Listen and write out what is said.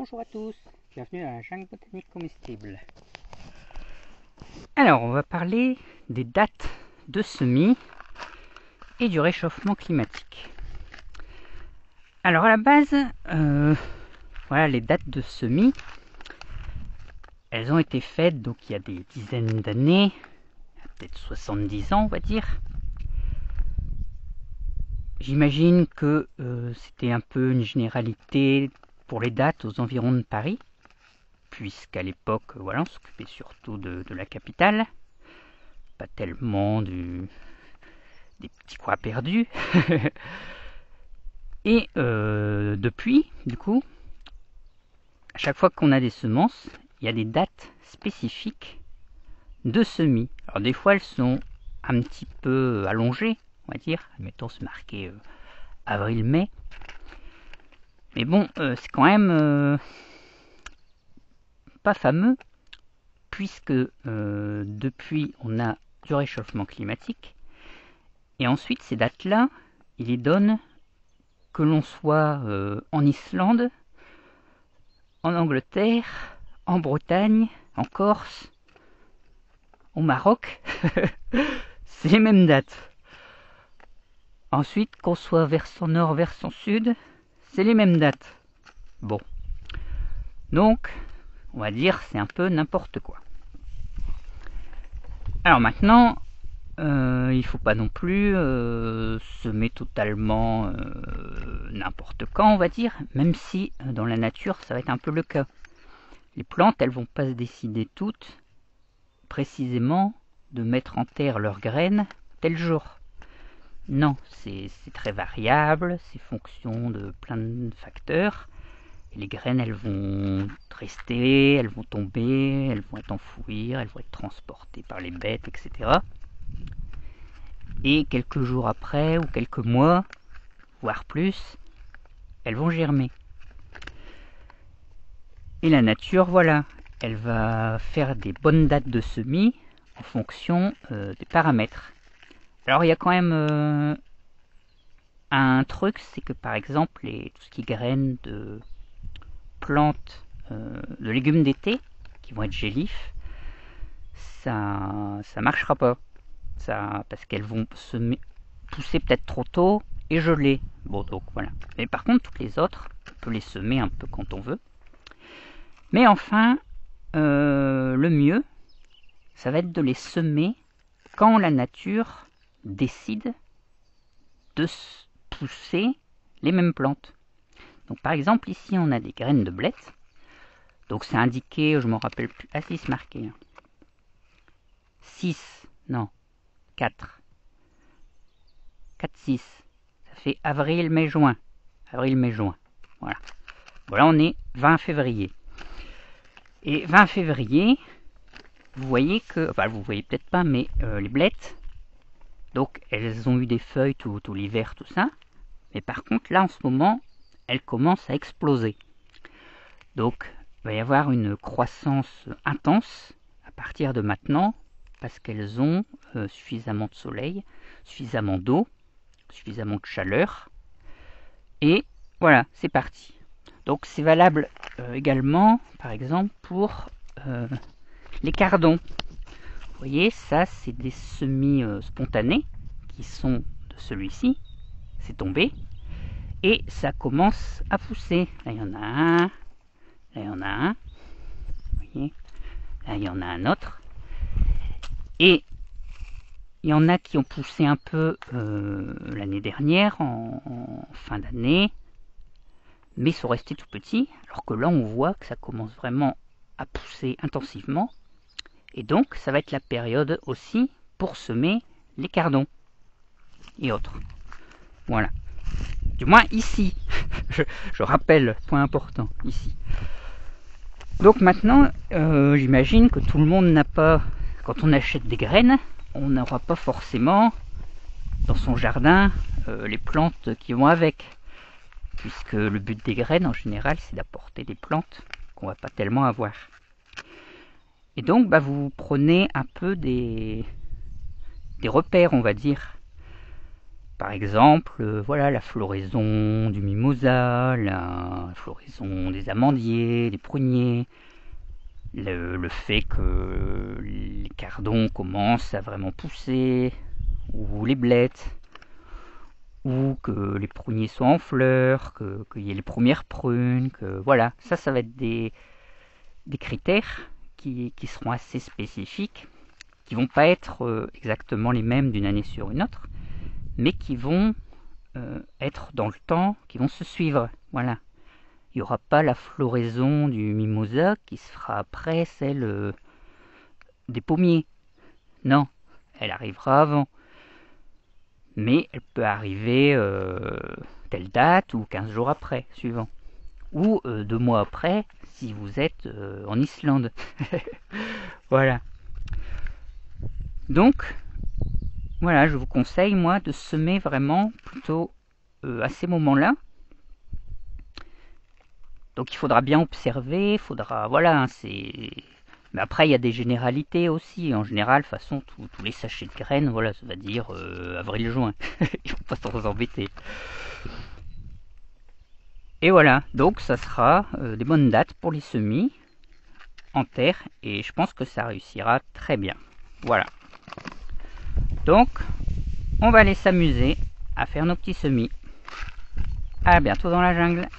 Bonjour à tous, bienvenue à la jungle botanique comestible. Alors, on va parler des dates de semis et du réchauffement climatique. Alors à la base, voilà, les dates de semis, elles ont été faites donc il y a des dizaines d'années, peut-être 70 ans on va dire. J'imagine que c'était un peu une généralité pour les dates aux environs de Paris, puisqu'à l'époque, voilà, on s'occupait surtout de la capitale, pas tellement des petits coins perdus. Et depuis, du coup, à chaque fois qu'on a des semences, il y a des dates spécifiques de semis. Alors des fois, elles sont un petit peu allongées, on va dire. Admettons, c'est marqué avril-mai. Mais bon, c'est quand même pas fameux, puisque depuis, on a du réchauffement climatique. Et ensuite, ces dates-là, ils les donnent que l'on soit en Islande, en Angleterre, en Bretagne, en Corse, au Maroc, c'est les mêmes dates. Ensuite, qu'on soit versant nord, versant sud, c'est les mêmes dates. Bon. Donc, on va dire c'est un peu n'importe quoi. Alors maintenant, il ne faut pas non plus semer totalement n'importe quand, on va dire, même si dans la nature, ça va être un peu le cas. Les plantes, elles vont pas se décider toutes précisément de mettre en terre leurs graines tel jour. Non, c'est très variable, c'est fonction de plein de facteurs. Et les graines, elles vont rester, elles vont tomber, elles vont être enfouies, elles vont être transportées par les bêtes, etc. Et quelques jours après, ou quelques mois, voire plus, elles vont germer. Et la nature, voilà, elle va faire des bonnes dates de semis en fonction des paramètres. Alors il y a quand même un truc, c'est que par exemple, tout ce qui est graines de plantes, de légumes d'été, qui vont être gélifs, ça marchera pas. Parce qu'elles vont pousser peut-être trop tôt et geler. Bon, donc voilà. Mais par contre, toutes les autres, on peut les semer un peu quand on veut. Mais enfin, le mieux, ça va être de les semer quand la nature décide de pousser les mêmes plantes. Donc par exemple, ici on a des graines de blettes. Donc c'est indiqué, je ne me rappelle plus. Ah si, c'est marqué. 6, non, 4. 4, 6. Ça fait avril, mai, juin. Avril, mai, juin. Voilà. Voilà, on est 20 février. Et 20 février, vous voyez que, enfin vous voyez peut-être pas, mais les blettes, donc elles ont eu des feuilles tout l'hiver, tout ça. Mais par contre, là en ce moment, elles commencent à exploser. Donc il va y avoir une croissance intense à partir de maintenant, parce qu'elles ont suffisamment de soleil, suffisamment d'eau, suffisamment de chaleur. Et voilà, c'est parti. Donc c'est valable également, par exemple, pour les cardons. Vous voyez, ça c'est des semis spontanés qui sont de celui-ci. C'est tombé. Et ça commence à pousser. Là il y en a un. Là il y en a un. Vous voyez, là il y en a un autre. Et il y en a qui ont poussé un peu l'année dernière, en fin d'année, mais sont restés tout petits, alors que là on voit que ça commence vraiment à pousser intensivement. Et donc ça va être la période aussi pour semer les cardons et autres. Voilà. Du moins ici. je rappelle, point important, ici. Donc maintenant, j'imagine que tout le monde n'a pas, quand on achète des graines, on n'aura pas forcément dans son jardin les plantes qui vont avec. Puisque le but des graines en général c'est d'apporter des plantes qu'on va pas tellement avoir. Et donc vous prenez un peu des repères, on va dire. Par exemple, voilà, la floraison du mimosa, la floraison des amandiers, des pruniers, le fait que les cardons commencent à vraiment pousser, ou les blettes, ou que les pruniers soient en fleurs, qu'il y ait les premières prunes, que voilà, ça va être des critères qui seront assez spécifiques, qui vont pas être exactement les mêmes d'une année sur une autre, mais qui vont être dans le temps, qui vont se suivre. Voilà. Il n'y aura pas la floraison du mimosa qui se fera après celle des pommiers. Non, elle arrivera avant. Mais elle peut arriver telle date ou 15 jours après, suivant. Ou 2 mois après, si vous êtes en Islande. Voilà. Donc, voilà, je vous conseille, moi, de semer vraiment plutôt à ces moments-là. Donc il faudra bien observer, voilà, mais après il y a des généralités aussi. En général, de toute façon, tous les sachets de graines, voilà, ça va dire avril-juin. Il faut pas trop embêter. Et voilà, donc ça sera des bonnes dates pour les semis en terre, et je pense que ça réussira très bien. Voilà. Donc, on va aller s'amuser à faire nos petits semis. À bientôt dans la jungle.